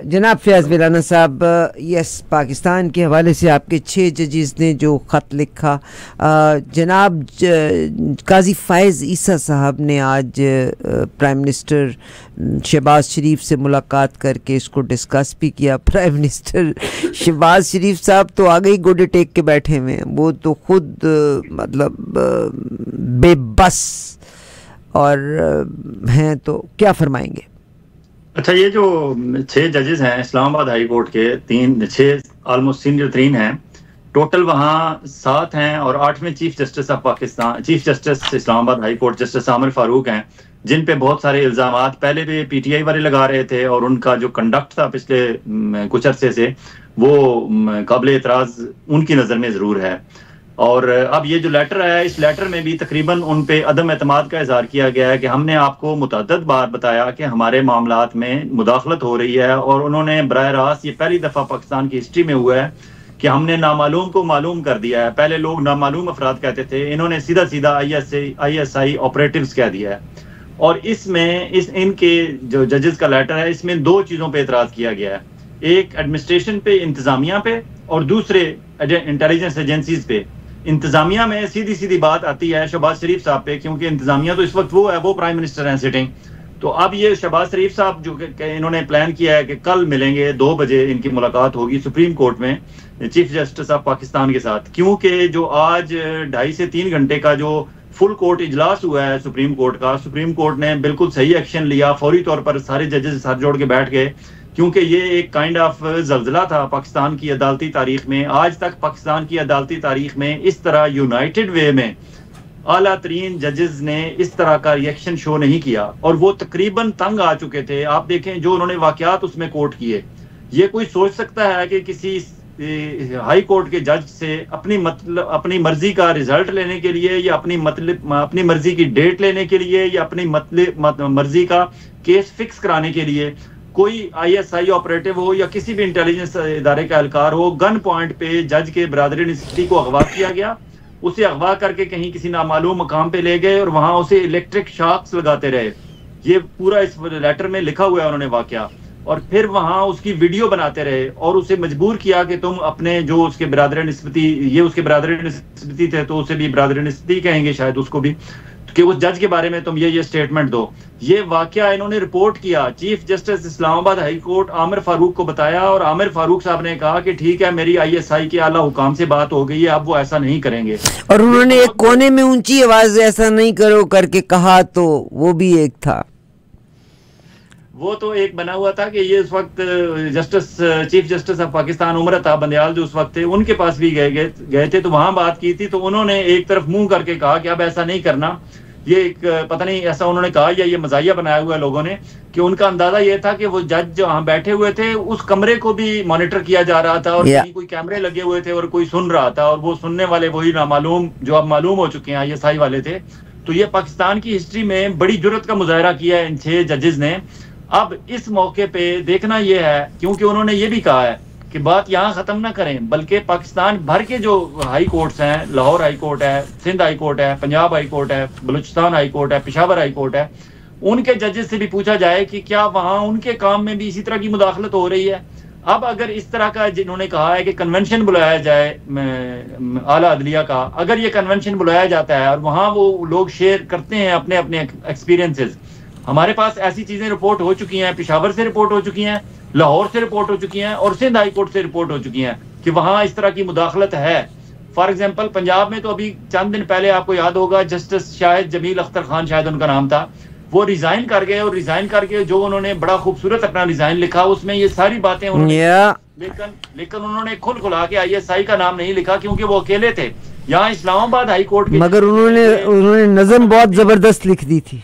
जनाब फयाज विलाना साहब, यस, पाकिस्तान के हवाले से आपके 6 जजेस ने जो ख़त लिखा, जनाब काजी फ़ायज़ ईसा साहब ने आज प्राइम मिनिस्टर शहबाज शरीफ से मुलाकात करके इसको डिस्कस भी किया। प्राइम मिनिस्टर शहबाज शरीफ साहब तो आगे ही गोडे टेक के बैठे हुए हैं, वो तो खुद मतलब बेबस और हैं, तो क्या फरमाएंगे? अच्छा, ये जो 6 जजेस हैं इस्लामाबाद हाई कोर्ट के, 6 ऑलमोस्ट सीनियर 3 हैं टोटल, वहाँ 7 हैं, और 8वें chief justice of Pakistan, chief justice Islamabad high court justice Aamir Farooq हैं, जिन पे बहुत सारे इल्ज़ामात पहले भी पीटीआई वाले लगा रहे थे, और उनका जो कंडक्ट था पिछले कुछ अरसे से वो काबिल एतराज़ उनकी नज़र में ज़रूर है। और अब ये जो लेटर आया है, इस लेटर में भी तकरीबन उन पे अदम एतमाद का इजहार किया गया है कि हमने आपको मुतअद्दिद बार बताया कि हमारे मामलात में मुदाखलत हो रही है, और उन्होंने बराह रास्त, ये पहली दफ़ा पाकिस्तान की हिस्ट्री में हुआ है कि हमने नामालूम को मालूम कर दिया है। पहले लोग नामालूम अफराद कहते थे, इन्होंने सीधा सीधा ISI ऑपरेटिव्स कह दिया है। और इसमें इनके जो जजेस का लेटर है, इसमें 2 चीज़ों पर एतराज़ किया गया है, एक एडमिनिस्ट्रेशन पे, इंतज़ामिया पे, और दूसरे इंटेलिजेंस एजेंसीज पे। इंतजामिया में सीधी सीधी बात आती है शहबाज शरीफ साहब पे, क्योंकि इंतजामिया तो इस वक्त वो है, वो प्राइम मिनिस्टर हैं सिटिंग। तो अब ये शहबाज शरीफ साहब जो इन्होंने प्लान किया है कि कल मिलेंगे 2 बजे इनकी मुलाकात होगी सुप्रीम कोर्ट में चीफ जस्टिस ऑफ पाकिस्तान के साथ, क्योंकि जो आज 2.5 से 3 घंटे का जो फुल कोर्ट इजलास हुआ है सुप्रीम कोर्ट का, सुप्रीम कोर्ट ने बिल्कुल सही एक्शन लिया, फौरी तौर पर सारे जजेस सर जोड़ के बैठ गए, क्योंकि ये एक काइंड ऑफ जल्जला था पाकिस्तान की अदालती तारीख में। आज तक पाकिस्तान की अदालती तारीख में इस तरह यूनाइटेड वे में आला तरीन जजेस ने इस तरह का रिएक्शन शो नहीं किया, और वो तकरीबन तंग आ चुके थे। आप देखें जो उन्होंने वाकयात उसमें कोट किए, ये कोई सोच सकता है कि किसी हाई कोर्ट के जज से अपनी मर्जी का रिजल्ट लेने के लिए, या अपनी मर्जी की डेट लेने के लिए, या अपनी मर्जी का केस फिक्स कराने के लिए कोई ISI ऑपरेटिव हो या किसी भी इंटेलिजेंस इदारे का एहलकार हो, गन पॉइंट पे जज के बरादरी निस्बती को अगवा किया गया, उसे अगवा करके कहीं किसी नामालूम मकाम पे ले गए और वहां उसे इलेक्ट्रिक शॉक्स लगाते रहे। ये पूरा इस लेटर में लिखा हुआ है उन्होंने वाकया, और फिर वहां उसकी वीडियो बनाते रहे और उसे मजबूर किया कि तुम अपने जो उसके बरादरी निस्बती, ये उसके बरादरी निस्बती थे तो उसे भी बरादरी निस्बती कहेंगे शायद उसको भी, कि उस जज के बारे में तुम ये स्टेटमेंट दो। ये वाकया इन्होंने रिपोर्ट किया, chief justice Islamabad high court Aamir Farooq को बताया, और आमिर फारूक साहब ने कहा कि ठीक है, मेरी ISI के आला हुकाम से बात हो गई है, अब वो ऐसा नहीं करेंगे। और उन्होंने एक कोने में ऊंची आवाज ऐसा नहीं करो करके कहा, तो वो भी एक था, वो तो एक बना हुआ था कि ये उस वक्त chief justice of Pakistan Umar Ata Bandial जो उस वक्त थे, उनके पास भी गए थे, तो वहां बात की थी, तो उन्होंने एक तरफ मुंह करके कहा कि अब ऐसा नहीं करना। ये एक पता नहीं ऐसा उन्होंने कहा या ये मजाहिया बनाया हुआ है लोगों ने, कि उनका अंदाजा ये था कि वो जज जो वहां बैठे हुए थे उस कमरे को भी मॉनिटर किया जा रहा था, और कोई कैमरे लगे हुए थे और कोई सुन रहा था, और वो सुनने वाले वही नामालूम जो अब मालूम हो चुके हैं ISI वाले थे। तो ये पाकिस्तान की हिस्ट्री में बड़ी जुर्रत का मुजाहरा किया है इन 6 जजेस ने। अब इस मौके पे देखना यह है, क्योंकि उन्होंने ये भी कहा है कि बात यहाँ खत्म ना करें, बल्कि पाकिस्तान भर के जो हाई कोर्ट्स हैं, लाहौर हाई कोर्ट है, सिंध हाई कोर्ट है, पंजाब हाई कोर्ट है, बलूचिस्तान हाई कोर्ट है, पेशावर हाई कोर्ट है, उनके जजेस से भी पूछा जाए कि क्या वहाँ उनके काम में भी इसी तरह की मुदाखलत हो रही है। अब अगर इस तरह का जिन्होंने कहा है कि कन्वेंशन बुलाया जाए आला अदलिया का, अगर ये कन्वेंशन बुलाया जाता है और वहाँ वो लोग शेयर करते हैं अपने अपने एक्सपीरियंसेस, हमारे पास ऐसी चीजें रिपोर्ट हो चुकी हैं, पेशावर से रिपोर्ट हो चुकी हैं, लाहौर से रिपोर्ट हो चुकी हैं, और सिंध हाई कोर्ट से रिपोर्ट हो चुकी हैं कि वहां इस तरह की मुदाखलत है। फॉर एग्जांपल पंजाब में तो अभी चंद दिन पहले आपको याद होगा जस्टिस शाहिद जमील अख्तर खान शायद उनका नाम था, वो रिजाइन कर गए, और रिजाइन करके जो उन्होंने बड़ा खूबसूरत अपना रिजाइन लिखा, उसमें ये सारी बातें लेकिन उन्होंने खुला के ISI का नाम नहीं लिखा, क्योंकि वो अकेले थे यहाँ इस्लामाबाद हाई कोर्ट के, मगर उन्होंने नज़म बहुत जबरदस्त लिख दी थी।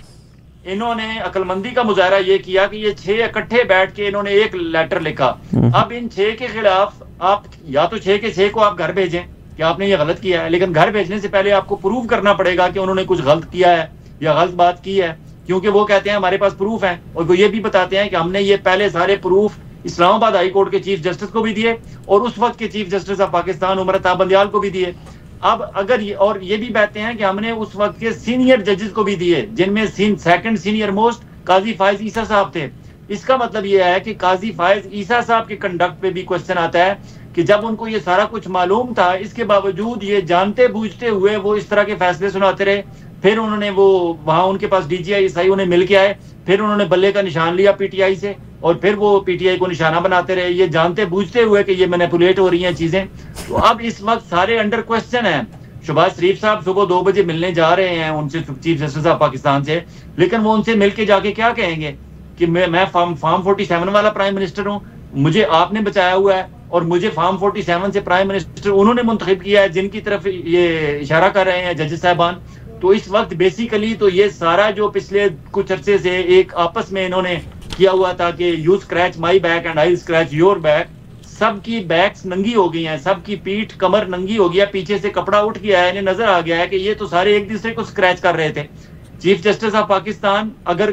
इन्होंने अक्लमंदी का मुजाहरा ये किया कि ये 6 इकट्ठे बैठ के इन्होंने एक लेटर लिखा। अब इन 6 के खिलाफ आप या तो 6 के 6 को आप घर भेजें कि आपने ये गलत किया है, लेकिन घर भेजने से पहले आपको प्रूव करना पड़ेगा कि उन्होंने कुछ गलत किया है या गलत बात की है, क्योंकि वो कहते हैं हमारे पास प्रूफ है, और वो ये भी बताते हैं कि हमने ये पहले सारे प्रूफ इस्लामाबाद हाई कोर्ट के चीफ जस्टिस को भी दिए और उस वक्त के chief justice of Pakistan Umar Ata Bandial को भी दिए। अब अगर ये भी कहते हैं कि हमने उस वक्त के सीनियर जजेस को भी दिए, जिनमें सेकंड सीनियर मोस्ट काजी फ़ायज़ ईसा साहब थे। इसका मतलब ये है कि काजी फायज ईसा साहब के कंडक्ट पे भी क्वेश्चन आता है कि जब उनको ये सारा कुछ मालूम था, इसके बावजूद ये जानते बूझते हुए वो इस तरह के फैसले सुनाते रहे। फिर उन्होंने वो वहां उनके पास DGI उन्हें मिल के आए, फिर उन्होंने बल्ले का निशान लिया PTI से, और फिर वो PTI को निशाना बनाते रहे, ये जानते बूझते हुए कि ये मैनिपुलेट हो रही हैं चीजें। तो अब इस वक्त सारे अंडर क्वेश्चन है। शहबाज शरीफ साहब सुबह 2 बजे मिलने जा रहे हैं उनसे, चीफ जस्टिस ऑफ पाकिस्तान से, लेकिन वो उनसे मिलके जाके क्या कहेंगे कि मैं फार्म 47 वाला प्राइम मिनिस्टर हूँ, मुझे आपने बचाया हुआ है और मुझे फार्म 47 से प्राइम मिनिस्टर उन्होंने मुंतखब किया है, जिनकी तरफ ये इशारा कर रहे हैं जजेस साहबान। तो इस वक्त बेसिकली तो ये सारा जो पिछले कुछ अरसे से एक आपस में इन्होंने किया हुआ था कि you scratch my back and I scratch your back, सबकी बैक्स नंगी हो गई हैं, सबकी पीठ कमर नंगी हो गया, पीछे से कपड़ा उठ गया है, इन्हें नजर आ गया है कि ये तो सारे एक दूसरे को स्क्रैच कर रहे थे। चीफ जस्टिस ऑफ पाकिस्तान अगर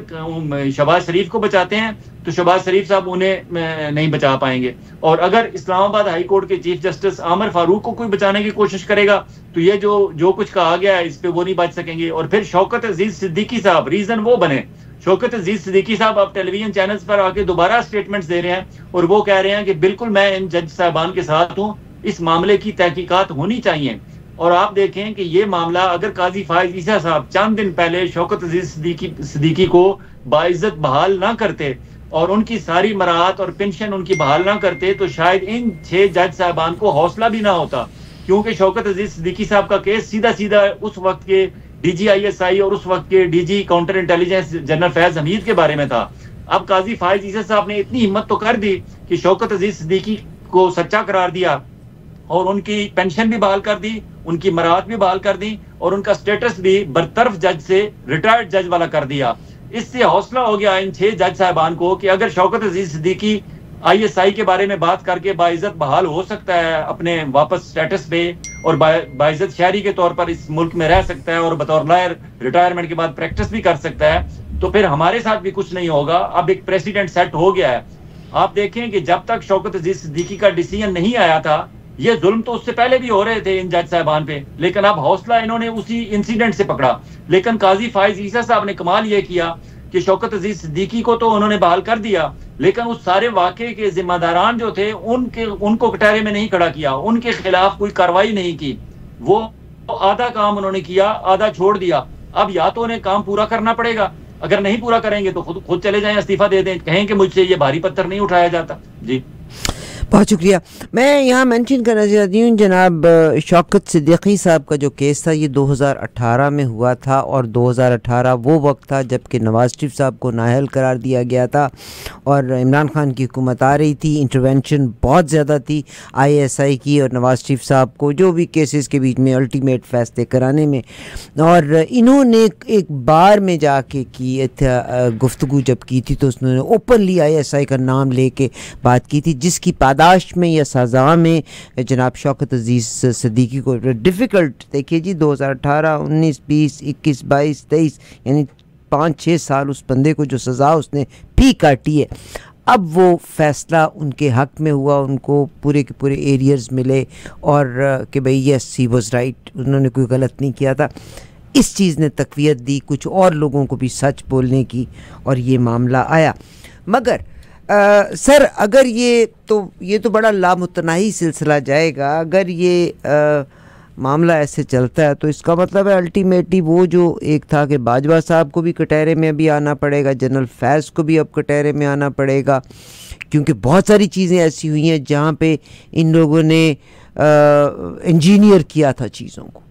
शहबाज शरीफ को बचाते हैं तो शहबाज शरीफ साहब उन्हें नहीं बचा पाएंगे, और अगर इस्लामाबाद हाई कोर्ट के चीफ जस्टिस आमिर फारूक को कोई बचाने की कोशिश करेगा तो ये जो कुछ कहा गया है इस पे वो नहीं बच सकेंगे। और फिर शौकत अजीज सिद्दीकी साहब रीजन वो बने, शौकत अजीज सिद्दीकी साहब अब टेलीविजन चैनल्स पर आके दोबारा स्टेटमेंट्स दे रहे हैं और वो कह रहे हैं कि बिल्कुल मैं इन जज साहबान के साथ हूँ, इस मामले की तहकीकात होनी चाहिए। और आप देखें कि ये मामला अगर काजी फायज ईसा साहब चंद दिन पहले शौकत अजीज सिद्दीकी को बाइज्जत बहाल ना करते और उनकी सारी मराहत और पेंशन उनकी बहाल ना करते तो शायद इन 6 जज साहबान को हौसला भी ना होता, क्योंकि शौकत अजीज सिद्दीकी साहब का केस सीधा सीधा उस वक्त के DGISI और उस वक्त के DG counter intelligence general Faiz Hamid के बारे में था। अब काजी फायज ईसा साहब ने इतनी हिम्मत तो कर दी कि शौकत अजीज सिद्दीकी को सच्चा करार दिया और उनकी पेंशन भी बहाल कर दी, उनकी मराहत भी बहाल कर दी और उनका स्टेटस भी बरतरफ जज से रिटायर्ड जज वाला कर दिया। इससे हौसला हो गया इन 6 जज साहबान को कि अगर शौकत अजीज सिद्दीकी ISI के बारे में बात करके बाइज्जत बहाल हो सकता है अपने वापस स्टेटस पे और बाइज्जत शहरी के तौर पर इस मुल्क में रह सकता है और बतौर लॉयर रिटायरमेंट के बाद प्रैक्टिस भी कर सकता है, तो फिर हमारे साथ भी कुछ नहीं होगा। अब एक प्रेसिडेंट सेट हो गया है। आप देखें कि जब तक शौकत अजीज सिद्दीकी का डिसीजन नहीं आया था, ये जुल्म तो उससे पहले भी हो रहे थे इन जज साहबान पे, लेकिन अब हौसला इन्होंने उसी इंसिडेंट से पकड़ा। लेकिन काजी फायज ईसा साहब ने कमाल ये किया कि शौकत अजीज सिद्दीकी को तो उन्होंने बहाल कर दिया, लेकिन उस सारे वाकये के जिम्मेदारान जो थे उनको कटहरे में नहीं खड़ा किया, उनके खिलाफ कोई कार्रवाई नहीं की। वो आधा काम उन्होंने किया, आधा छोड़ दिया। अब या तो उन्हें काम पूरा करना पड़ेगा, अगर नहीं पूरा करेंगे तो खुद चले जाएं, इस्तीफा दे दें, कहें कि मुझसे ये भारी पत्थर नहीं उठाया जाता। जी बहुत शुक्रिया। मैं यहाँ मेंशन करना चाहती हूँ जनाब शौकत सिद्दीकी साहब का जो केस था ये 2018 में हुआ था और 2018 वो वक्त था जबकि नवाज शरीफ साहब को नाअहल करार दिया गया था और इमरान खान की हुकूमत आ रही थी। इंटरवेंशन बहुत ज़्यादा थी ISI की और नवाज शरीफ साहब को जो भी केसेस के बीच में अल्टीमेट फैसले कराने में, और इन्होंने एक बार में जाके की गुफ्तगू जब की थी तो उसने ओपनली ISI का नाम लेके बात की थी, जिसकी पादाश में या सज़ा में जनाब शौकत अजीज़ सिद्दीकी को डिफ़िकल्ट देखिए जी 2018, 19, 20, 21, 22, 23 यानी 5-6 साल उस बंदे को जो सज़ा उसने भी काटी है, अब वो फ़ैसला उनके हक़ में हुआ, उनको पूरे के पूरे एरियर्स मिले और कि भाई यस ही वाज राइट, उन्होंने कोई गलत नहीं किया था। इस चीज़ ने तक़वियत दी कुछ और लोगों को भी सच बोलने की और ये मामला आया। मगर सर अगर ये तो बड़ा लामुतनाही सिलसिला जाएगा। अगर ये मामला ऐसे चलता है तो इसका मतलब है अल्टीमेटली वो जो एक था कि बाजवा साहब को भी कटहरे में अभी आना पड़ेगा, जनरल फैज़ को भी अब कटहरे में आना पड़ेगा, क्योंकि बहुत सारी चीज़ें ऐसी हुई हैं जहाँ पे इन लोगों ने इंजीनियर किया था चीज़ों को।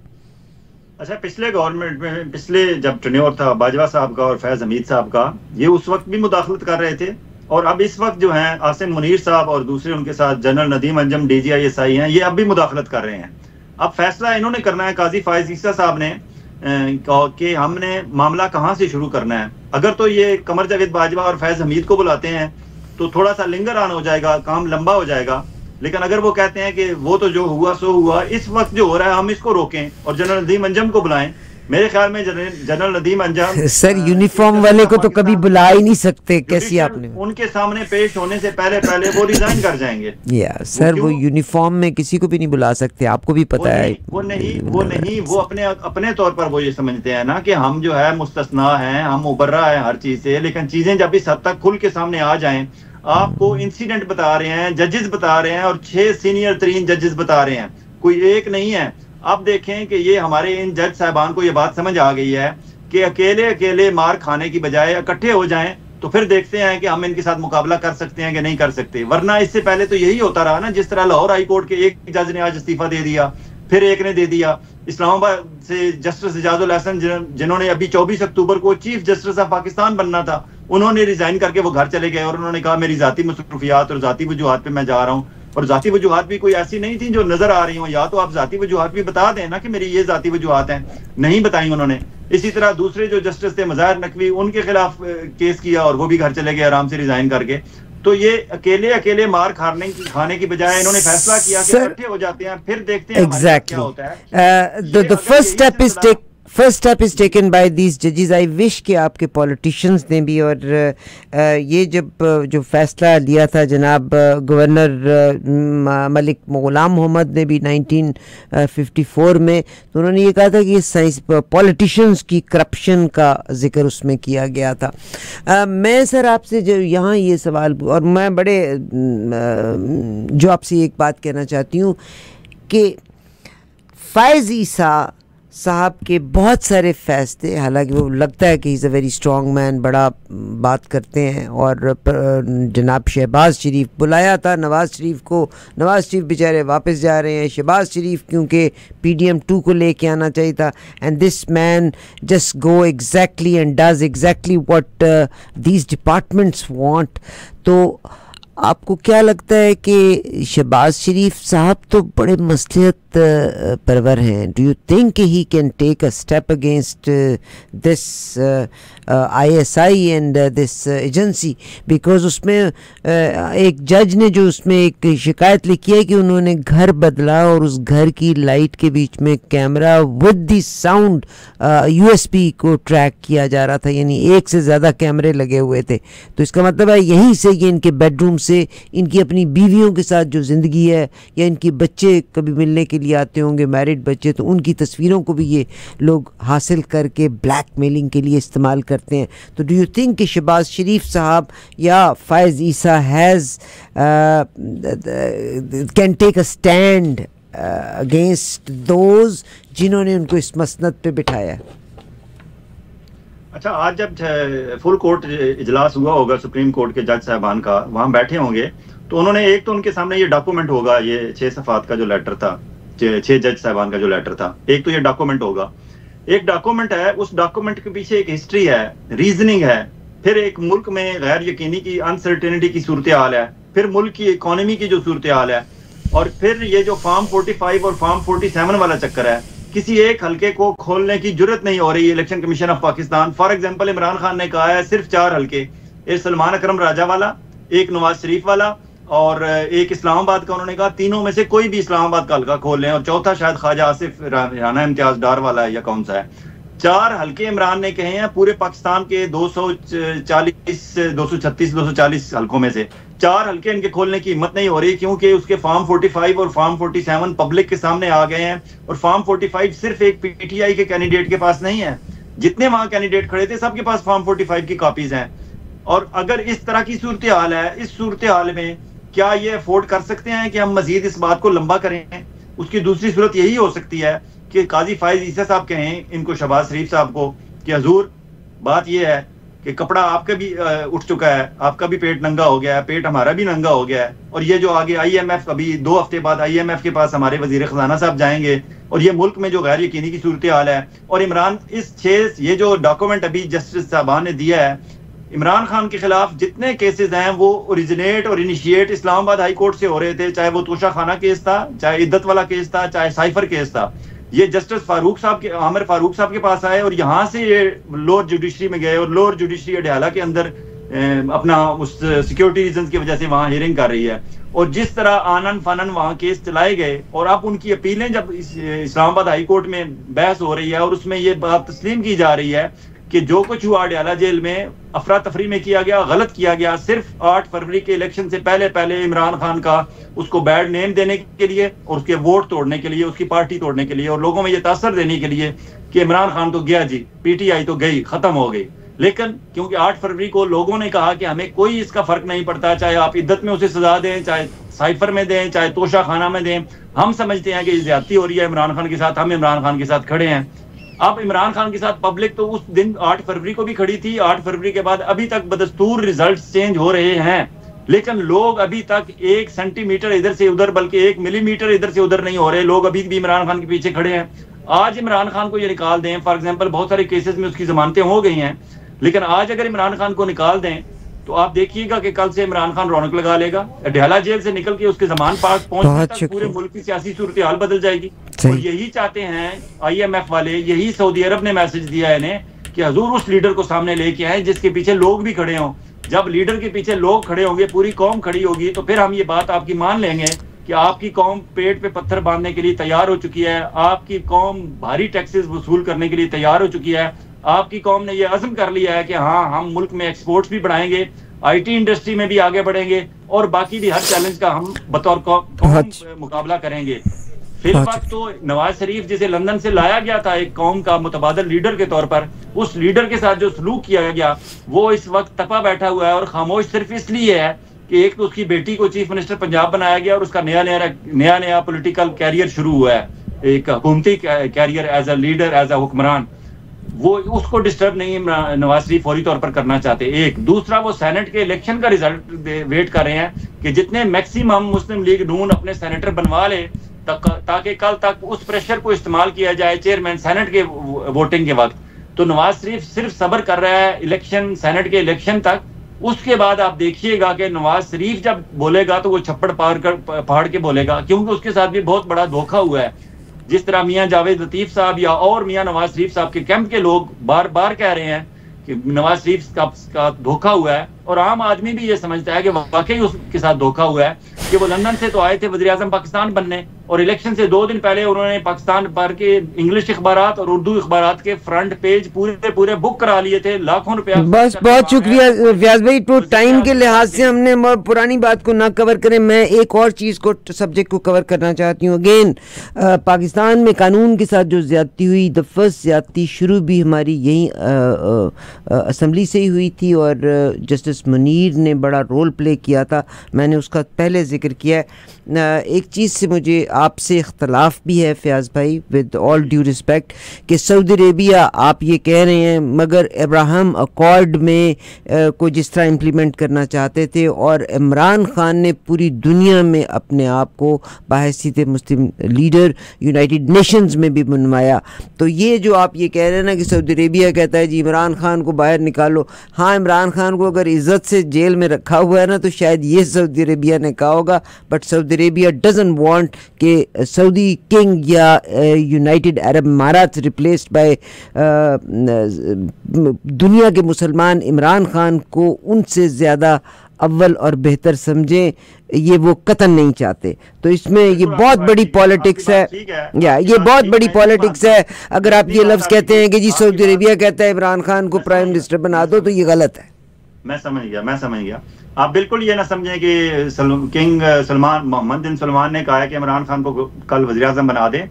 अच्छा, पिछले गवर्नमेंट में पिछले जब टेन्योर था बाजवा साहब का और फैज़ हमीद साहब का, ये उस वक्त भी मुदाखलत कर रहे थे और अब इस वक्त जो हैं आसिम मुनीर साहब और दूसरे उनके साथ जनरल नदीम अंजम DGISI हैं, ये अब भी मुदाखलत कर रहे हैं। अब फैसला इन्होंने करना है काजी फायज ईसा साहब ने कि हमने मामला कहाँ से शुरू करना है। अगर तो ये कमर जावेद बाजवा और फैज़ हमीद को बुलाते हैं तो थोड़ा सा लिंगर ऑन हो जाएगा, काम लंबा हो जाएगा, लेकिन अगर वो कहते हैं कि वो तो जो हुआ सो हुआ, इस वक्त जो हो रहा है हम इसको रोकें और जनरल नदीम अंजम को बुलाएं, मेरे ख्याल में जनरल नदीम अंजाम सर यूनिफॉर्म वाले को तो कभी बुला ही नहीं सकते, कैसी आपने उनके सामने पेश होने से पहले पहले वो रिजाइन कर जाएंगे। या सर वो यूनिफॉर्म में किसी को भी नहीं बुला सकते, आपको भी पता है। वो अपने तौर पर वो ये समझते हैं ना कि हम जो है मुस्तस्ना हैं, हम मुबर्रा है हर चीज से, लेकिन चीजें जब इस हद तक खुल के सामने आ जाएं, आपको इंसिडेंट बता रहे हैं, जजेस बता रहे हैं और 6 सीनियर तरीन जजेस बता रहे हैं, कोई एक नहीं है। अब देखें कि ये हमारे इन जज साहबान को ये बात समझ आ गई है कि अकेले अकेले मार खाने की बजाय इकट्ठे हो जाएं, तो फिर देखते हैं कि हम इनके साथ मुकाबला कर सकते हैं कि नहीं कर सकते। वरना इससे पहले तो यही होता रहा ना, जिस तरह लाहौर हाई कोर्ट के एक जज ने आज इस्तीफा दे दिया, फिर एक ने दे दिया। इस्लामाबाद से जस्टिस इजाजुल हसन जिन्होंने अभी 24 अक्टूबर को चीफ जस्टिस ऑफ पाकिस्तान बनना था, उन्होंने रिजाइन करके वो घर चले गए और उन्होंने कहा मेरी जाती मसरूफियात और जाती वजूहात पे मैं जा रहा हूँ। और जाती वजूहात भी कोई ऐसी नहीं थी जो नजर आ रही हो, या तो आप जाती वजूहात भी बता दें ना कि मेरी ये जाती वजूहात हैं, नहीं बताई उन्होंने। इसी तरह दूसरे जो जस्टिस थे मज़ाहिर नकवी, उनके खिलाफ केस किया और वो भी घर चले गए आराम से रिजाइन करके। तो ये अकेले अकेले मार खाने की बजाय इन्होंने फैसला किया कि इकट्ठे हो जाते हैं, फिर देखते हैं क्या होता है। The first step is taken by these जजेस। आई विश कि आपके पॉलिटिशियंस ने भी, और ये जब जो फैसला लिया था जनाब गवर्नर मलिक गुलाम मोहम्मद ने भी 1954 में, तो उन्होंने ये कहा था कि साइंस पॉलिटिशियंस की करप्शन का जिक्र उसमें किया गया था। मैं सर आपसे जो यहाँ ये सवाल, और मैं बड़े जो आपसे एक बात कहना चाहती हूँ कि फ़ायज़ ईसा साहब के बहुत सारे फैसले, हालांकि वो लगता है कि is a very strong man, बड़ा बात करते हैं, और जनाब शहबाज शरीफ बुलाया था नवाज़ शरीफ को, नवाज़ शरीफ बेचारे वापस जा रहे हैं, शहबाज शरीफ क्योंकि PDM 2 को लेके आना चाहिए था, and this man just go exactly and does exactly what these departments want. तो आपको क्या लगता है कि शहबाज शरीफ साहब तो बड़े मसलियत परवर हैं, do you think he can take a step against this ISI and this agency? Because उसमें एक जज ने जो उसमें एक शिकायत लिखी है कि उन्होंने घर बदला और उस घर की लाइट के बीच में camera with the sound USB को ट्रैक किया जा रहा था, यानी एक से ज़्यादा कैमरे लगे हुए थे। तो इसका मतलब है यहीं से ये इनके बेडरूम से इनकी अपनी बीवियों के साथ जो ज़िंदगी है, या इनके बच्चे कभी मिलने के लिए आते होंगे मैरिड बच्चे, तो उनकी तस्वीरों को भी ये लोग हासिल करके ब्लैकमेलिंग के लिए इस्तेमाल करते हैं। तो डू यू थिंक कि शहबाज शरीफ साहब या Faez Isa has can take a stand against those जिन्होंने उनको इस मसनद पे बिठाया है? अच्छा, आज जब फुल कोर्ट इजलास हुआ होगा सुप्रीम कोर्ट के जज साहबान का, वहां बैठे होंगे, तो उन्होंने एक तो उनके सामने ये डॉक्यूमेंट होगा, ये 6 सफ़ात का जो लेटर था, 6 जज साहबान का जो लेटर था, एक तो ये डॉक्यूमेंट होगा। एक डॉक्यूमेंट है, उस डॉक्यूमेंट के पीछे एक हिस्ट्री है, रीजनिंग है, फिर एक मुल्क में गैर यकीनी की अनसर्टेनिटी की सूरत हाल है, फिर मुल्क की इकोनॉमी की जो सूरत हाल है, और फिर ये जो फॉर्म 45 और फॉर्म 47 वाला चक्कर है। किसी एक हल्के को खोलने की जरूरत नहीं हो रही election commission of Pakistan. For example Imran Khan ने कहा है सिर्फ 4 हल्के, एक सलमान अकरम राजा वाला, एक नवाज शरीफ वाला और एक इस्लामाबाद का। उन्होंने कहा तीनों में से कोई भी इस्लामाबाद का हल्का खोल लें, और चौथा शायद ख्वाजा आसिफ राना इम्तियाज डार वाला है या कौन सा है। 4 हल्के इमरान ने कहे हैं पूरे पाकिस्तान के 240, 236, 240 हल्कों में से 4 हल्के इनके खोलने की हिम्मत नहीं हो रही, क्योंकि उसके फॉर्म 45 और फॉर्म 47 पब्लिक के सामने आ गए हैं। और फॉर्म 45 सिर्फ एक PTI के कैंडिडेट के पास नहीं है, जितने वहां कैंडिडेट खड़े थे सबके पास फॉर्म 45 की कॉपीज हैं। और अगर इस तरह की सूरत हाल है, इस सूरत हाल में क्या ये अफोर्ड कर सकते हैं कि हम मजीद इस बात को लंबा करें? उसकी दूसरी सूरत यही हो सकती है कि काजी फ़ायज़ ईसा साहब कहें इनको, शहबाज शरीफ साहब को, कि हजूर बात यह है कि कपड़ा आपका भी उठ चुका है, आपका भी पेट नंगा हो गया है, पेट हमारा भी नंगा हो गया है, और ये जो आगे IMF, अभी 2 हफ्ते बाद IMF के पास हमारे वजीर खजाना साहब जाएंगे, और ये मुल्क में जो गैर यकीनी की सूरत हाल है, और इमरान इस 6 ये जो डॉक्यूमेंट अभी जस्टिस साहबान ने दिया है इमरान खान के खिलाफ जितने केसेस हैं वो ओरिजिनेट और इनिशिएट इस्लामाबाद हाई कोर्ट से हो रहे थे, चाहे वो तोशा खाना केस था, चाहे इद्दत वाला केस था, चाहे साइफर केस था। ये जस्टिस फारूक साहब के, आमिर फारूक साहब के पास आए और यहाँ से ये लोअर जुडिशरी में गए, और लोअर जुडिशरी अडयाला के अंदर अपना उस सिक्योरिटी रीजन की वजह से वहां हियरिंग कर रही है। और जिस तरह आनन फानन वहां केस चलाए गए और अब उनकी अपीलें जब इस्लामाबाद हाई कोर्ट में बहस हो रही है और उसमें ये बात तस्लीम की जा रही है कि जो कुछ हुआ अडयाला जेल में अफरा तफरी में किया गया, गलत किया गया, सिर्फ 8 फरवरी के इलेक्शन से पहले पहले इमरान खान का उसको बैड नेम देने के लिए और उसके वोट तोड़ने के लिए, उसकी पार्टी तोड़ने के लिए और लोगों में ये तासर देने के लिए कि इमरान खान तो गया जी, पीटीआई तो गई, खत्म हो गई। लेकिन क्योंकि 8 फरवरी को लोगों ने कहा कि हमें कोई इसका फर्क नहीं पड़ता, चाहे आप इद्दत में उसे सजा दें, चाहे साइफर में दें, चाहे तोशा खाना में दें, हम समझते हैं कि ज्यादती हो रही है इमरान खान के साथ, हम इमरान खान के साथ खड़े हैं। अब इमरान खान के साथ पब्लिक तो उस दिन 8 फरवरी को भी खड़ी थी, 8 फरवरी के बाद अभी तक बदस्तूर रिजल्ट चेंज हो रहे हैं, लेकिन लोग अभी तक 1 सेंटीमीटर इधर से उधर बल्कि 1 मिलीमीटर इधर से उधर नहीं हो रहे। लोग अभी भी इमरान खान के पीछे खड़े हैं। आज इमरान खान को ये निकाल दें, फॉर एग्जाम्पल बहुत सारे केसेस में उसकी जमानतें हो गई हैं, लेकिन आज अगर इमरान खान को निकाल दें तो आप देखिएगा कि कल से इमरान खान रौनक लगा लेगा। अडयाला जेल से निकल के उसके जमान पाक पहुंचने तक पूरे मुल्क की सियासी सूरत हाल बदल जाएगी। और यही चाहते हैं IMF वाले, यही सऊदी अरब ने मैसेज दिया है इन्हें कि हजूर उस लीडर को सामने लेके आए जिसके पीछे लोग भी खड़े हों। जब लीडर के पीछे लोग खड़े होंगे, पूरी कौम खड़ी होगी, तो फिर हम ये बात आपकी मान लेंगे कि आपकी कौम पेट पे पत्थर बांधने के लिए तैयार हो चुकी है, आपकी कौम भारी टैक्सेस वसूल करने के लिए तैयार हो चुकी है, आपकी कौम ने यह अज़्म कर लिया है कि हाँ हम मुल्क में एक्सपोर्ट्स भी बढ़ाएंगे, IT इंडस्ट्री में भी आगे बढ़ेंगे और बाकी भी हर चैलेंज का हम बतौर कौम मुकाबला करेंगे। फिर वक्त तो नवाज शरीफ जिसे लंदन से लाया गया था एक कौम का मुतबादल लीडर के तौर पर, उस लीडर के साथ जो सलूक किया गया वो इस वक्त तपा बैठा हुआ है और खामोश सिर्फ इसलिए है कि एक तो उसकी बेटी को चीफ मिनिस्टर पंजाब बनाया गया और उसका नया पॉलिटिकल कैरियर शुरू हुआ है, एक हुकूमती career as a leader, as a हुक्मरान। वो उसको डिस्टर्ब नहीं नवाज शरीफ फौरी तौर पर करना चाहते। एक दूसरा, वो सेनेट के इलेक्शन का रिजल्ट वेट कर रहे हैं कि जितने मैक्सिमम मुस्लिम लीग नून अपने सेनेटर बनवा ले ताकि कल तक उस प्रेशर को इस्तेमाल किया जाए चेयरमैन सेनेट के वोटिंग के वक्त। तो नवाज शरीफ सिर्फ सब्र कर रहा है इलेक्शन, सेनेट के इलेक्शन तक। उसके बाद आप देखिएगा कि नवाज शरीफ जब बोलेगा तो वो छप्पड़ फाड़ के बोलेगा, क्योंकि उसके साथ भी बहुत बड़ा धोखा हुआ है। जिस तरह मियां जावेद लतीफ साहब या और मियां नवाज शरीफ साहब के कैंप के लोग बार बार कह रहे हैं कि नवाज शरीफ का धोखा हुआ है, और आम आदमी भी ये समझता है कि वाकई उसके साथ धोखा हुआ है कि वो लंदन से तो आए थे वज़ीर आज़म पाकिस्तान बनने, और इलेक्शन से 2 दिन पहले उन्होंने पाकिस्तान भर के इंग्लिश अखबारात और उर्दू अखबारात के फ्रंट पेज पूरे बुक करा लिए थे, लाखों रुपया। बस बहुत शुक्रिया व्यास भाई, तो टाइम के लिहाज से हमने पुरानी बात को ना कवर करें, मैं एक और चीज़ को सब्जेक्ट को कवर करना चाहती हूँ। अगेन पाकिस्तान में कानून के साथ जो ज़्यादती हुई, द फर्स्ट ज़्यादती शुरू भी हमारी यही असम्बली से ही हुई थी और जस्टिस मुनीर ने बड़ा रोल प्ले किया था, मैंने उसका पहले जिक्र किया है। एक चीज़ से मुझे आपसे इख्तलाफ भी है फयाज़ भाई, विद ऑल ड्यू रिस्पेक्ट, कि सऊदी अरेबिया आप ये कह रहे हैं मगर अब्राहम अकॉर्ड में को जिस तरह इम्प्लीमेंट करना चाहते थे, और इमरान खान ने पूरी दुनिया में अपने आप को बाहैसियत मुस्लिम लीडर यूनाइटेड नेशंस में भी बनवाया। तो ये जो आप ये कह रहे हैं ना कि सऊदी अरेबिया कहता है जी इमरान खान को बाहर निकालो, हाँ इमरान खान को अगर इज़्ज़त से जेल में रखा हुआ है ना तो शायद ये सऊदी अरेबिया ने कहा होगा, but Saudi Arabia doesn't want कि सऊदी किंग या यूनाइटेड अरब इमारात रिप्लेस्ड बाय दुनिया के मुसलमान इमरान खान को उनसे ज़्यादा अव्वल और बेहतर समझें, ये वो कतन नहीं चाहते। तो इसमें ये बहुत बड़ी पॉलिटिक्स है, या ये बहुत बड़ी पॉलिटिक्स है। अगर आप ये लफ्ज़ कहते हैं कि जी सऊदी अरेबिया कहता है इमरान खान को प्राइम मिनिस्टर बना दो, तो ये गलत है। मैं समझ गया। आप बिल्कुल ये ना समझें कि किंग सलमान मोहम्मद बिन सलमान ने कहा है कि इमरान खान को कल वज़ीर आज़म बना दें।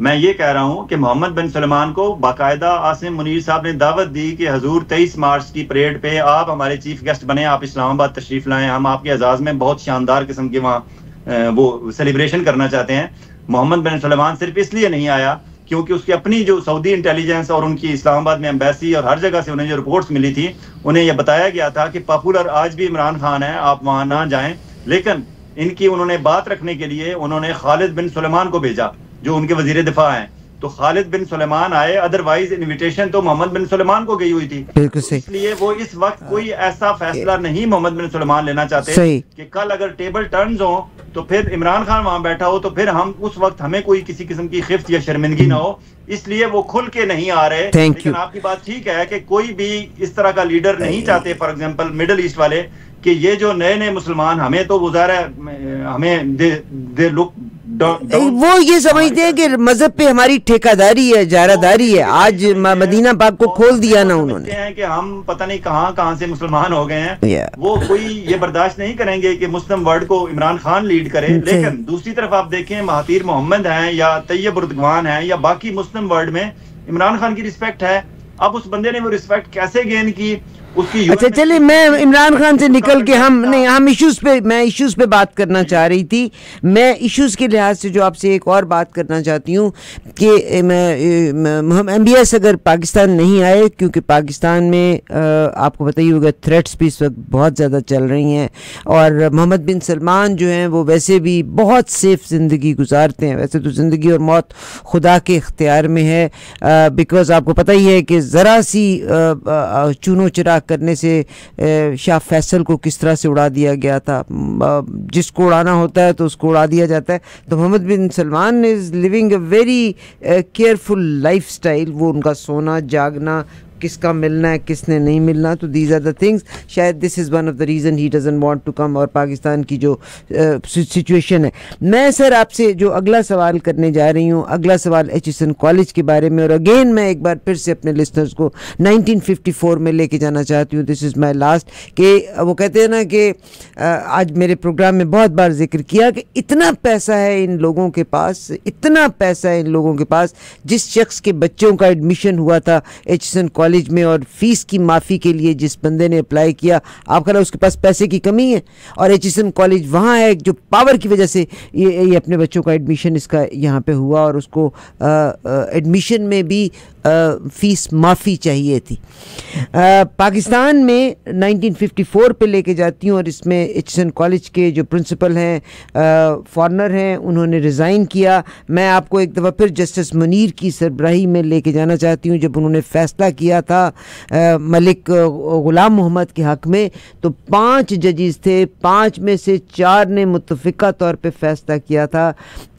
मैं ये कह रहा हूँ कि मोहम्मद बिन सलमान को बाकायदा आसिम मुनीर साहब ने दावत दी कि हजूर 23 मार्च की परेड पे आप हमारे चीफ गेस्ट बने, आप इस्लामाबाद तशरीफ लाएं, हम आपके एजाज़ में बहुत शानदार किस्म के वहाँ वो सेलिब्रेशन करना चाहते हैं। मोहम्मद बिन सलमान सिर्फ इसलिए नहीं आया क्योंकि उसकी अपनी जो सऊदी इंटेलिजेंस और उनकी इस्लामाबाद में एम्बेसी और हर जगह से उन्हें जो रिपोर्ट्स मिली थी, उन्हें यह बताया गया था कि पॉपुलर आज भी इमरान खान है, आप वहाँ ना जाएं। लेकिन इनकी उन्होंने बात रखने के लिए उन्होंने खालिद बिन सुलेमान को भेजा जो उनके वजीर दिफा हैं। तो खालिद बिन सुलेमान आए, अदरवाइज इनविटेशन तो मोहम्मद बिन सुलेमान को गई हुई थी। बिल्कुल सही। इसलिए वो इस वक्त कोई ऐसा फैसला नहीं मोहम्मद बिन सुलेमान लेना चाहते कि कल अगर टेबल टर्न्स हो तो फिर इमरान खान वहां बैठा हो तो फिर हम उस वक्त हमें कोई किसी किस्म की खिफ्त या शर्मिंदगी ना हो, इसलिए वो खुल के नहीं आ रहे। लेकिन आपकी बात ठीक है कि कोई भी इस तरह का लीडर नहीं चाहते, फॉर एग्जांपल मिडिल ईस्ट वाले, कि ये जो नए नए मुसलमान हमें तो गुजारा है, हमें दे लुक वो ये समझते हैं कि मजहब पे हमारी ठेकादारी है, जारादारी है। आज मदीना पाक को खोल दिया ना उन्होंने, हैं कि हम पता नहीं कहां से मुसलमान हो गए हैं। वो कोई ये बर्दाश्त नहीं करेंगे कि मुस्लिम वर्ल्ड को इमरान खान लीड करे। लेकिन दूसरी तरफ आप देखें, महातीर मोहम्मद हैं या तैयब उर्दवान हैं या बाकी मुस्लिम वर्ल्ड में इमरान खान की रिस्पेक्ट है। अब उस बंदे ने वो रिस्पेक्ट कैसे गेन की उसकी। अच्छा चलिए, मैं इमरान खान से निकल के हम इश्यूज पे बात करना चाह रही थी। मैं इश्यूज के लिहाज से जो आपसे एक और बात करना चाहती हूँ कि हम MBS अगर पाकिस्तान नहीं आए, क्योंकि पाकिस्तान में आपको पता ही होगा थ्रेट्स भी इस वक्त बहुत ज़्यादा चल रही हैं, और मोहम्मद बिन सलमान जो हैं वो वैसे भी बहुत सेफ ज़िंदगी गुजारते हैं। वैसे तो ज़िंदगी और मौत खुदा के इख्तियार में है, बिकॉज़ आपको पता ही है कि ज़रा सी चूनो चिराग करने से शाह फैसल को किस तरह से उड़ा दिया गया था। जिसको उड़ाना होता है तो उसको उड़ा दिया जाता है। तो Mohammed bin Salman is living a very careful lifestyle. वो उनका सोना जागना, किसका मिलना है किसने नहीं मिलना, तो दीज आर द थिंग्स। शायद this is one of the reason he doesn't want to come. और पाकिस्तान की जो सिचुएशन है, मैं सर आपसे जो अगला सवाल करने जा रही हूँ, अगला सवाल एचिसन कॉलेज के बारे में। और अगेन मैं एक बार फिर से अपने लिसनर्स को 1954 में लेके जाना चाहती हूँ। This is my last. कि वो कहते हैं ना कि आज मेरे प्रोग्राम में बहुत बार जिक्र किया कि इतना पैसा है इन लोगों के पास, इतना पैसा है इन लोगों के पास। जिस शख्स के बच्चों का एडमिशन हुआ था एचिसन कॉलेज में और फीस की माफ़ी के लिए जिस बंदे ने अप्लाई किया, आपका ना उसके पास पैसे की कमी है। और एचिसन कॉलेज वहाँ है जो पावर की वजह से ये अपने बच्चों का एडमिशन इसका यहाँ पे हुआ, और उसको एडमिशन में भी फ़ीस माफ़ी चाहिए थी। पाकिस्तान में 1954 पे लेके जाती हूँ, और इसमें एचिसन कॉलेज के जो प्रिंसिपल हैं फॉरनर हैं, उन्होंने रिज़ाइन किया। मैं आपको एक दफ़ा फिर जस्टिस मुनीर की सरबराही में लेके जाना चाहती हूँ। जब उन्होंने फ़ैसला किया था मलिक ग़ुलाम मोहम्मद के हक़ में, तो 5 जजेस थे, 5 में से 4 ने मुत्तफ़िक़ा तौर पे फ़ैसला किया था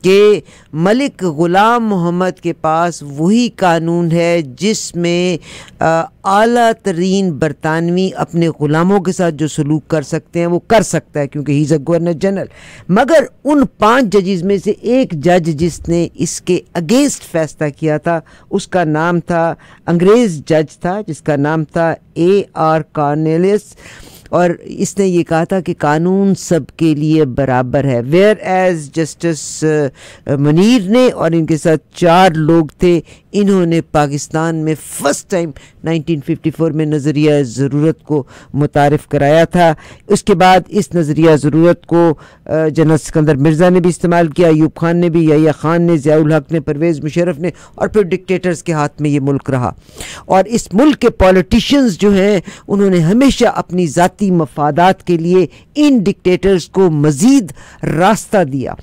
कि मलिक ग़ुलाम मोहम्मद के पास वही कानून है जिसमें आला तरीन बरतानवी अपने ग़ुलामों के साथ जो सलूक कर सकते हैं वो कर सकता है, क्योंकि he is a governor general. मगर उन 5 जजेस में से एक जज जिसने इसके अगेंस्ट फ़ैसला किया था, उसका नाम था, अंग्रेज़ जज था जिसका नाम था A.R. कॉर्नेलियस, और इसने ये कहा था कि कानून सबके लिए बराबर है। वेयर एज जस्टिस मुनीर ने और इनके साथ 4 लोग थे, इन्होंने पाकिस्तान में फ़र्स्ट टाइम 1954 में नज़रिया ज़रूरत को मुतारिफ़ कराया था। उसके बाद इस नज़रिया ज़रूरत को जनरल सिकंदर मिर्ज़ा ने भी इस्तेमाल किया, अयूब खान ने भी, याहिया खान ने, ज़ियाउल हक ने, परवेज़ मुशर्रफ ने, और फिर डिक्टेटर्स के हाथ में ये मुल्क रहा। और इस मुल्क के पॉलिटिशियंस जो हैं उन्होंने हमेशा अपनी ज़ाती मफादात के लिए इन डिक्टेटर्स को मज़ीद रास्ता दिया।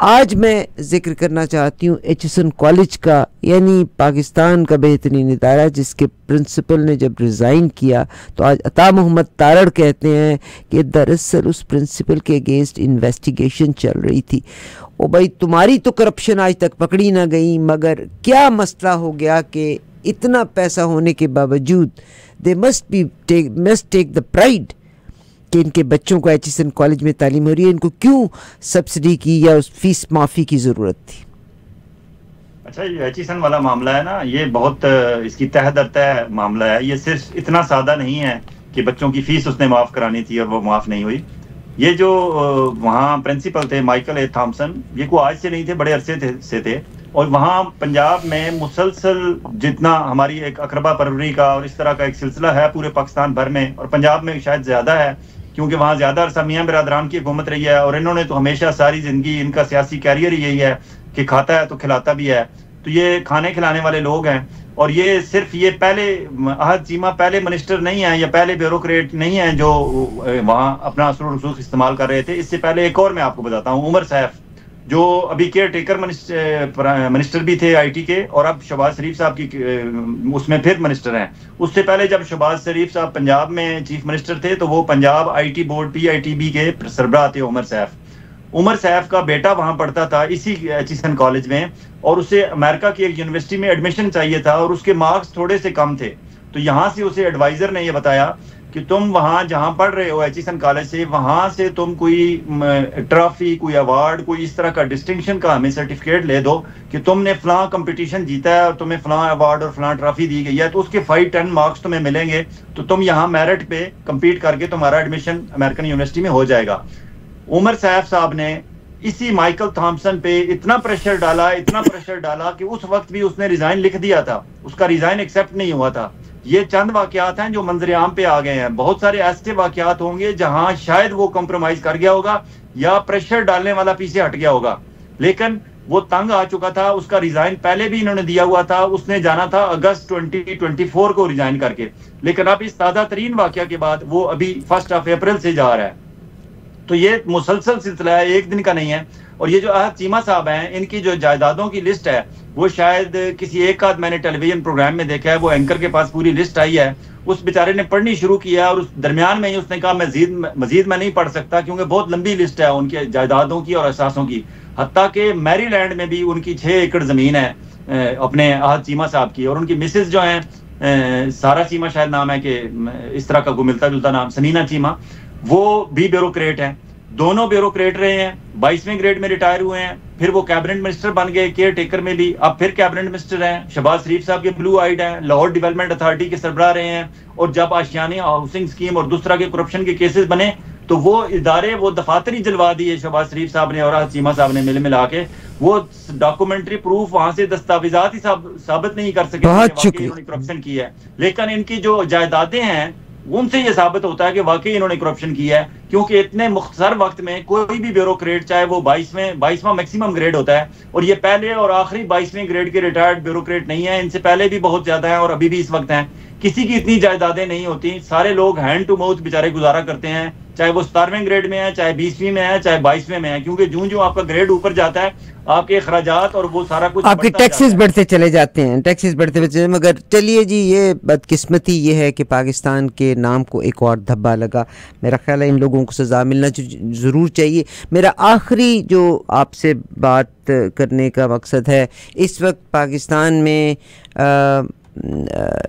आज मैं ज़िक्र करना चाहती हूँ एचिसन कॉलेज का, यानी पाकिस्तान का बेहतरीन इदारा, जिसके प्रिंसिपल ने जब रिज़ाइन किया तो आज अता मोहम्मद तारड़ कहते हैं कि दरअसल उस प्रिंसिपल के अगेंस्ट इन्वेस्टिगेशन चल रही थी। ओ भाई, तुम्हारी तो करप्शन आज तक पकड़ी ना गई, मगर क्या मसला हो गया कि इतना पैसा होने के बावजूद they must take the pride कि इनके बच्चों को एचिसन कॉलेज में तालीम हो रही है। इनको क्यों सब्सिडी की या उस फीस माफ़ी की ज़रूरत थी? अच्छा, ये एचिसन वाला मामला है ना, ये बहुत इसकी तह दर तह मामला है। ये सिर्फ इतना सादा नहीं है कि बच्चों की फीस उसने माफ़ करानी थी और वो माफ़ नहीं हुई। ये जो वहाँ प्रिंसिपल थे माइकल ए थॉम्सन, ये को आज से नहीं थे, बड़े अरसे से थे। और वहाँ पंजाब में मुसलसल जितना हमारी एक अकरबा परवरी का और इस तरह का एक सिलसिला है पूरे पाकिस्तान भर में, और पंजाब में शायद ज़्यादा है क्योंकि वहाँ ज़्यादा अरसा मियाँ बिरादरान की हुकूमत रही है, और इन्होंने तो हमेशा सारी ज़िंदगी, इनका सियासी कैरियर यही है कि खाता है तो खिलाता भी है। तो ये खाने खिलाने वाले लोग हैं, और ये सिर्फ ये पहले अहद चीमा पहले मिनिस्टर नहीं है या पहले ब्यूरोक्रेट नहीं है जो वहाँ अपना असर रसूख इस्तेमाल कर रहे थे। इससे पहले एक और मैं आपको बताता हूँ, उमर सैफ जो अभी केयर टेकर मिनिस्टर भी थे आईटी के, और अब शहबाज शरीफ साहब की उसमें फिर मिनिस्टर हैं। उससे पहले जब शहबाज शरीफ साहब पंजाब में चीफ मिनिस्टर थे तो वो पंजाब आईटी बोर्ड पीआईटीबी के सरबराह थे उमर सैफ। उमर सैफ का बेटा वहां पढ़ता था इसी एचिसन कॉलेज में, और उसे अमेरिका की एक यूनिवर्सिटी में एडमिशन चाहिए था और उसके मार्क्स थोड़े से कम थे। तो यहाँ से उसे एडवाइजर ने ये बताया कि तुम वहां जहां पढ़ रहे हो एचिसन कॉलेज से, वहां से तुम कोई ट्रॉफी, कोई अवार्ड, कोई इस तरह का डिस्टिंक्शन का हमें सर्टिफिकेट ले दो कि तुमने फलां कंपटीशन जीता है और तुम्हें फलां अवार्ड और फलां ट्रॉफी दी गई है, तो उसके 5-10 मार्क्स तुम्हें मिलेंगे, तो तुम यहाँ मेरिट पे कम्पीट करके तुम्हारा एडमिशन अमेरिकन यूनिवर्सिटी में हो जाएगा। उमर सैफ साहब ने इसी माइकल थॉमसन पे इतना प्रेशर डाला कि उस वक्त भी उसने रिजाइन लिख दिया था, उसका रिजाइन एक्सेप्ट नहीं हुआ था। ये चंद वाकयात हैं जो मंजर आम पे आ गए हैं। बहुत सारे ऐसे वाकयात होंगे जहां शायद वो कॉम्प्रोमाइज कर गया होगा या प्रेशर डालने वाला पीछे हट गया होगा, लेकिन वो तंग आ चुका था। उसका रिजाइन पहले भी इन्होंने दिया हुआ था, उसने जाना था अगस्त 2024 को रिजाइन करके, लेकिन अब इस ताज़ा तरीन वाकया के बाद वो अभी 1 अप्रैल से जा रहा है। तो ये मुसलसल सिलसिला है, एक दिन का नहीं है। और ये जो अहद चीमा साहब हैं, इनकी जो जायदादों की लिस्ट है वो शायद किसी एक आध मैंने टेलीविजन प्रोग्राम में देखा है, वो एंकर के पास पूरी लिस्ट आई है, उस बेचारे ने पढ़नी शुरू किया और उस दरमियान में ही उसने कहा मजीद मैं नहीं पढ़ सकता क्योंकि बहुत लंबी लिस्ट है उनके जायदादों की और अहसासों की। हत्ता कि मैरीलैंड में भी उनकी 6 एकड़ जमीन है अपने अहद चीमा साहब की, और उनकी मिसेज जो हैं सारा चीमा शायद नाम है कि इस तरह का को मिलता जुलता नाम, सनीना चीमा, वो भी ब्यूरोक्रेट हैं। दोनों ब्यूरोक्रेट रहे हैं, 22वें ग्रेड में रिटायर हुए हैं, फिर वो कैबिनेट मिनिस्टर बन गए केयर टेकर में भी, अब फिर कैबिनेट मिनिस्टर हैं। शहबाज शरीफ साहब के ब्लू आइड हैं, लाहौर डेवलपमेंट अथॉरिटी के सरबराह रहे हैं, और जब आशियानी हाउसिंग स्कीम और दूसरा के करप्शन के केसेस बने तो वो इदारे वो दफातर ही जलवा दिए शहबाज शरीफ साहब ने और चीमा साहब ने मिला के। वो डॉक्यूमेंट्री प्रूफ वहां से दस्तावेजात ही साबित नहीं कर सके इन्होंने करप्शन की है, लेकिन इनकी जो जायदादें हैं उनसे ये साबित होता है कि वाकई इन्होंने करप्शन किया है, क्योंकि इतने मुख्तसर वक्त में कोई भी ब्यूरोक्रेट, चाहे वो 22वां मैक्सिमम ग्रेड होता है, और ये पहले और आखिरी 22वें ग्रेड के रिटायर्ड ब्यूरोक्रेट नहीं है, इनसे पहले भी बहुत ज्यादा है और अभी भी इस वक्त हैं। किसी की इतनी जायदादें नहीं होती, सारे लोग हैंड टू माउथ बेचारे गुजारा करते हैं, चाहे वो 17वें ग्रेड में है, चाहे 20वीं में है, चाहे 22वें में है, क्योंकि जो आपका ग्रेड ऊपर जाता है आपके अखराजात और वो सारा कुछ आपके टैक्सेस बढ़ते चले जाते हैं, टैक्सेस बढ़ते। मगर चलिए जी, ये बदकिस्मती ये है कि पाकिस्तान के नाम को एक और धब्बा लगा। मेरा ख्याल है इन लोगों को सज़ा मिलना ज़रूर चाहिए। मेरा आखिरी जो आपसे बात करने का मकसद है, इस वक्त पाकिस्तान में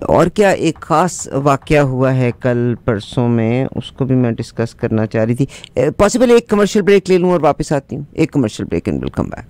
और क्या एक ख़ास वाक़या हुआ है कल परसों में, उसको भी मैं डिस्कस करना चाह रही थी। पॉसिबल एक कमर्शियल ब्रेक ले लूँ और वापस आती हूँ। एक commercial break and will come back.